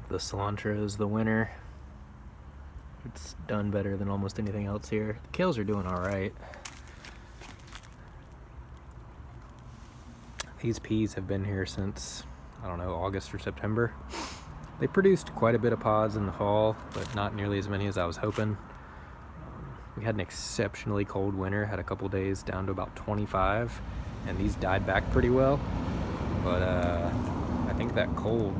think the cilantro is the winner. It's done better than almost anything else here. The kales are doing all right. These peas have been here since, I don't know, August or September. They produced quite a bit of pods in the fall, but not nearly as many as I was hoping. We had an exceptionally cold winter, had a couple days down to about 25, and these died back pretty well. But I think that cold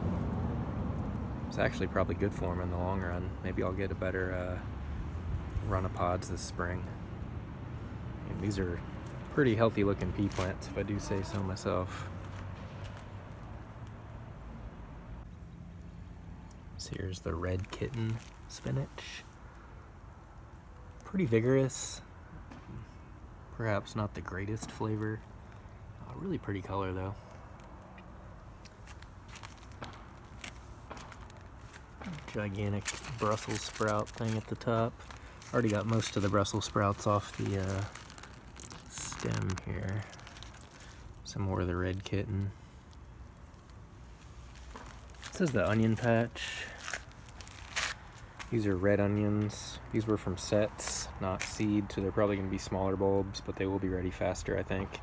is actually probably good for them in the long run. Maybe I'll get a better run of pods this spring. And these are pretty healthy looking pea plants, if I do say so myself. So here's the red kitten spinach. Pretty vigorous, perhaps not the greatest flavor. Really pretty color though. Gigantic Brussels sprout thing at the top. Already got most of the Brussels sprouts off the stem here. Some more of the red kitten. This is the onion patch. These are red onions. These were from sets, not seed, so they're probably going to be smaller bulbs, but they will be ready faster, I think.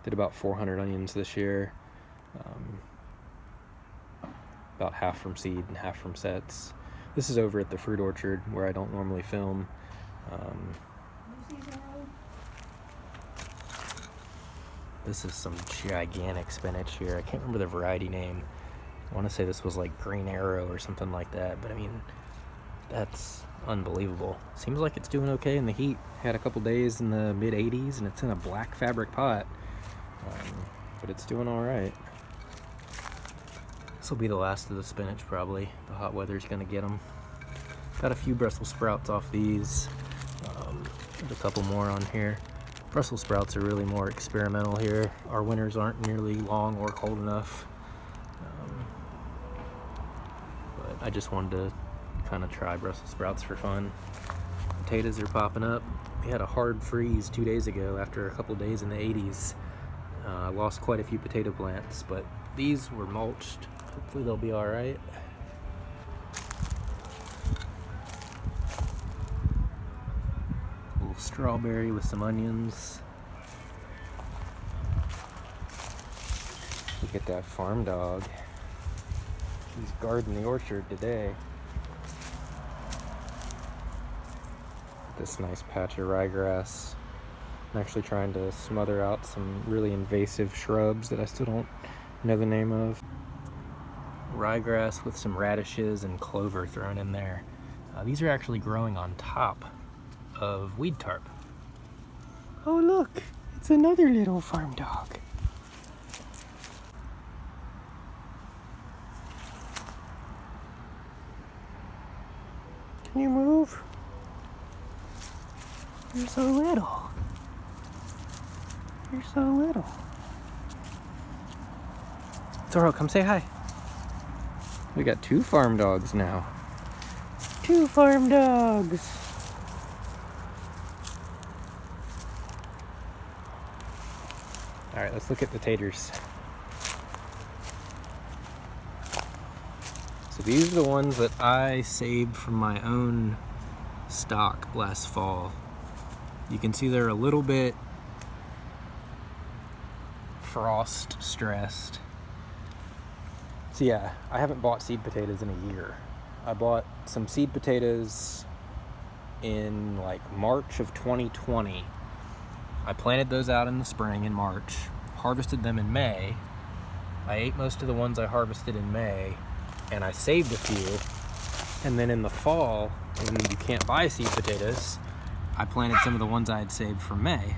Did about 400 onions this year. About half from seed and half from sets. This is over at the fruit orchard where I don't normally film. This is some gigantic spinach here. I can't remember the variety name. I want to say this was like Green Arrow or something like that, but I mean, that's unbelievable. Seems like it's doing okay in the heat. Had a couple days in the mid 80s and it's in a black fabric pot, but it's doing all right. This will be the last of the spinach probably. The hot weather's gonna get them. Got a few Brussels sprouts off these. There's a couple more on here. Brussels sprouts are really more experimental here. Our winters aren't nearly long or cold enough. But I just wanted to kind of try Brussels sprouts for fun. Potatoes are popping up. We had a hard freeze 2 days ago after a couple days in the 80s. I lost quite a few potato plants, but these were mulched. Hopefully they'll be all right. A little strawberry with some onions. Look at that farm dog. He's guarding the orchard today. This nice patch of ryegrass. I'm actually trying to smother out some really invasive shrubs that I still don't know the name of. Ryegrass with some radishes and clover thrown in there. These are actually growing on top of weed tarp. Oh look, it's another little farm dog. Can you move? You're so little. You're so little. Zoro, come say hi. We got 2 farm dogs now. 2 farm dogs. All right, let's look at the taters. So these are the ones that I saved from my own stock last fall. You can see they're a little bit frost stressed. So yeah, I haven't bought seed potatoes in a year. I bought some seed potatoes in like March of 2020. I planted those out in the spring in March, harvested them in May. I ate most of the ones I harvested in May, and I saved a few. And then in the fall, when you can't buy seed potatoes, I planted some of the ones I had saved from May.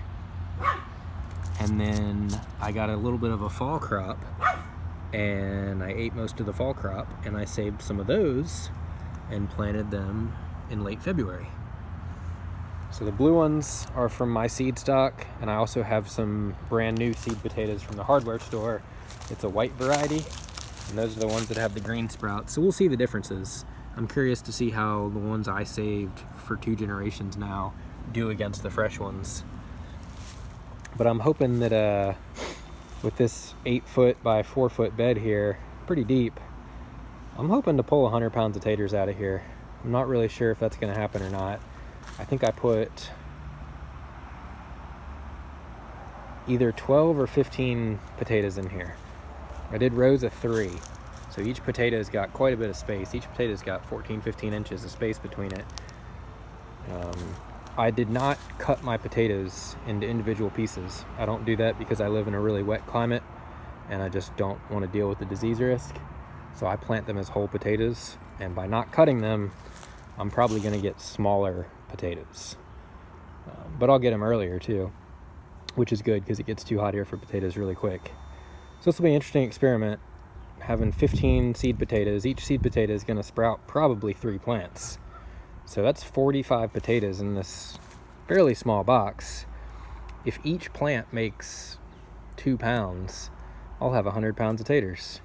And then I got a little bit of a fall crop, and I ate most of the fall crop, and I saved some of those and planted them in late February. So the blue ones are from my seed stock, and I also have some brand new seed potatoes from the hardware store. It's a white variety, and those are the ones that have the green sprouts. So we'll see the differences. I'm curious to see how the ones I saved for 2 generations now do against the fresh ones. But I'm hoping that with this 8-foot by 4-foot bed here, pretty deep, I'm hoping to pull 100 pounds of taters out of here. I'm not really sure if that's going to happen or not. I think I put either 12 or 15 potatoes in here. I did rows of 3. So each potato's got quite a bit of space. Each potato's got 14, 15 inches of space between it. I did not cut my potatoes into individual pieces. I don't do that because I live in a really wet climate and I just don't want to deal with the disease risk. So I plant them as whole potatoes, and by not cutting them, I'm probably going to get smaller potatoes. But I'll get them earlier too, which is good because it gets too hot here for potatoes really quick. So this will be an interesting experiment, having 15 seed potatoes. Each seed potato is going to sprout probably 3 plants. So that's 45 potatoes in this fairly small box. If each plant makes 2 pounds, I'll have 100 pounds of taters.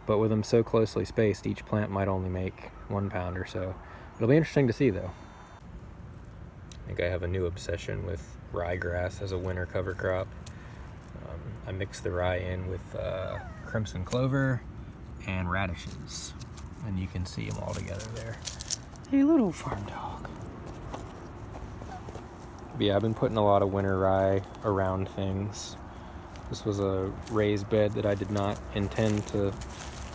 But with them so closely spaced, each plant might only make 1 pound or so. It'll be interesting to see though. I think I have a new obsession with ryegrass as a winter cover crop. I mix the rye in with crimson clover and radishes, and you can see them all together there. Hey, little farm dog. But yeah, I've been putting a lot of winter rye around things. This was a raised bed that I did not intend to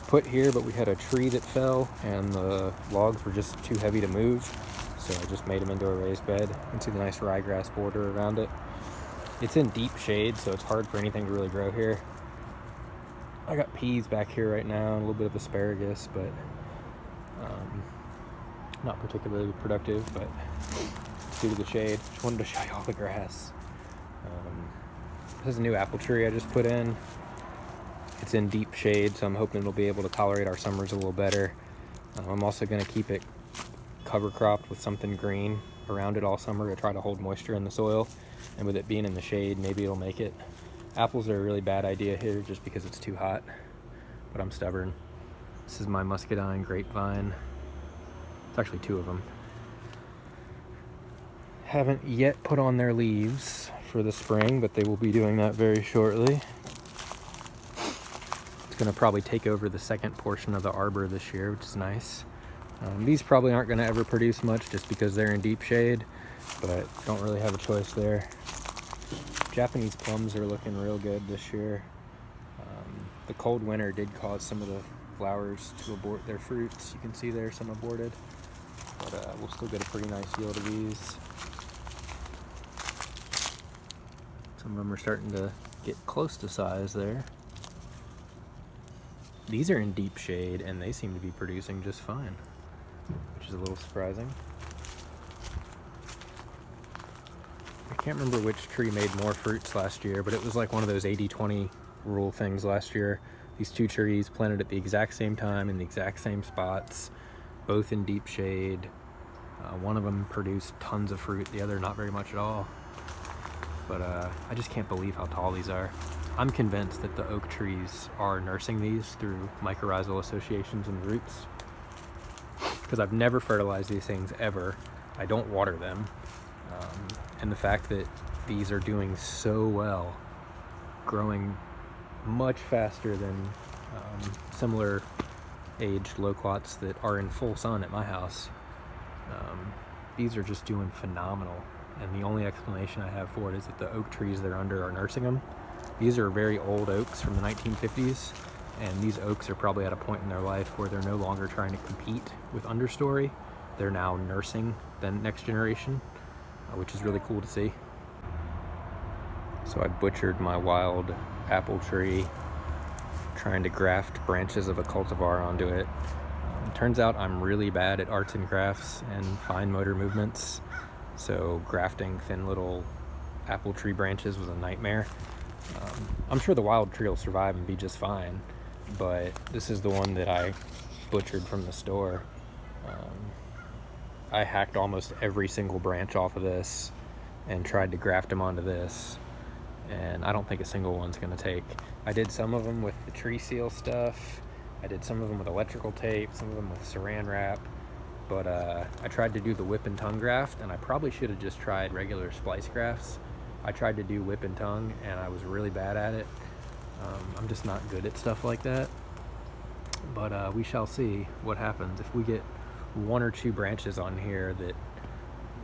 put here, but we had a tree that fell and the logs were just too heavy to move, so I just made them into a raised bed. You can see the nice ryegrass border around it. It's in deep shade, so it's hard for anything to really grow here. I got peas back here right now and a little bit of asparagus, but not particularly productive, but due to the shade. Just wanted to show you all the grass. This is a new apple tree I just put in. It's in deep shade, so I'm hoping it'll be able to tolerate our summers a little better. I'm also going to keep it cover cropped with something green around it all summer to try to hold moisture in the soil. And with it being in the shade, maybe it'll make it. Apples are a really bad idea here just because it's too hot, but I'm stubborn. This is my Muscadine Grapevine. It's actually 2 of them. Haven't yet put on their leaves for the spring, but they will be doing that very shortly. It's going to probably take over the second portion of the arbor this year, which is nice. These probably aren't going to ever produce much just because they're in deep shade, but don't really have a choice there. Japanese plums are looking real good this year. The cold winter did cause some of the flowers to abort their fruits. You can see there some aborted, but we'll still get a pretty nice yield of these. Some of them are starting to get close to size there. These are in deep shade and they seem to be producing just fine, which is a little surprising. I can't remember which tree made more fruits last year, but it was like one of those 80-20 rule things last year. These 2 trees planted at the exact same time in the exact same spots, both in deep shade. One of them produced tons of fruit, the other not very much at all. But I just can't believe how tall these are. I'm convinced that the oak trees are nursing these through mycorrhizal associations in the roots, because I've never fertilized these things ever. I don't water them. And the fact that these are doing so well, growing much faster than similar aged loquats that are in full sun at my house. These are just doing phenomenal. And the only explanation I have for it is that the oak trees they're under are nursing them. These are very old oaks from the 1950s, and these oaks are probably at a point in their life where they're no longer trying to compete with understory. They're now nursing the next generation, which is really cool to see. So I butchered my wild apple tree trying to graft branches of a cultivar onto it. Turns out I'm really bad at arts and crafts and fine motor movements, so grafting thin little apple tree branches was a nightmare. I'm sure the wild tree will survive and be just fine, but this is the one that I butchered from the store. I hacked almost every single branch off of this and tried to graft them onto this, and I don't think a single one's going to take. I did some of them with the tree seal stuff, I did some of them with electrical tape, some of them with saran wrap, but I tried to do the whip and tongue graft, and I probably should have just tried regular splice grafts. I tried to do whip and tongue and I was really bad at it. I'm just not good at stuff like that, but we shall see what happens. If we get 1 or 2 branches on here that,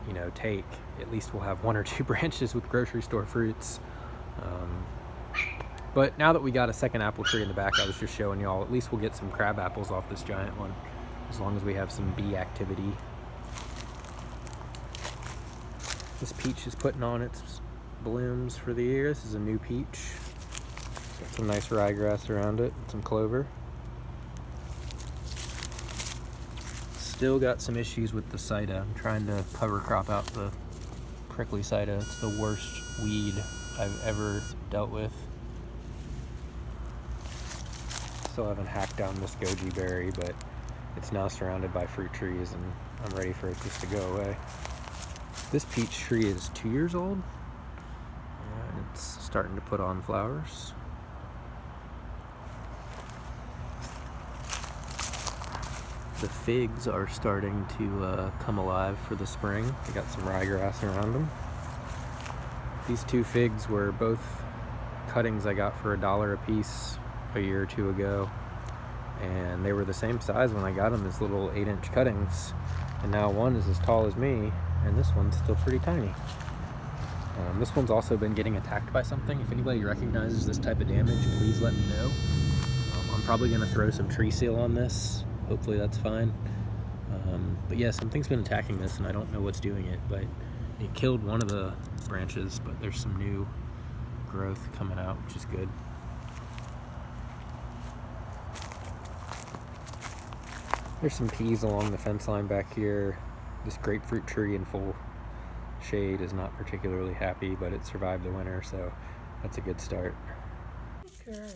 you know, take, at least we'll have 1 or 2 branches with grocery store fruits. But now that we got a second apple tree in the back, I was just showing y'all, at least we'll get some crab apples off this giant one, as long as we have some bee activity. This peach is putting on its blooms for the year. This is a new peach. Got some nice ryegrass around it, some clover. Still got some issues with the Sida. I'm trying to cover crop out the prickly Sida. It's the worst weed I've ever dealt with. Still haven't hacked down this goji berry, but it's now surrounded by fruit trees and I'm ready for it just to go away. This peach tree is 2 years old and it's starting to put on flowers. The figs are starting to come alive for the spring. They got some ryegrass around them. These 2 figs were both cuttings I got for $1 a piece a year or 2 ago, and they were the same size when I got them, as little 8-inch cuttings, and now one is as tall as me and this one's still pretty tiny. This one's also been getting attacked by something. If anybody recognizes this type of damage, please let me know. I'm probably going to throw some tree seal on this. Hopefully that's fine. But yeah, something's been attacking this and I don't know what's doing it, but it killed one of the branches, but there's some new growth coming out, which is good. There's some peas along the fence line back here. This grapefruit tree in full shade is not particularly happy, but it survived the winter, so that's a good start. Okay.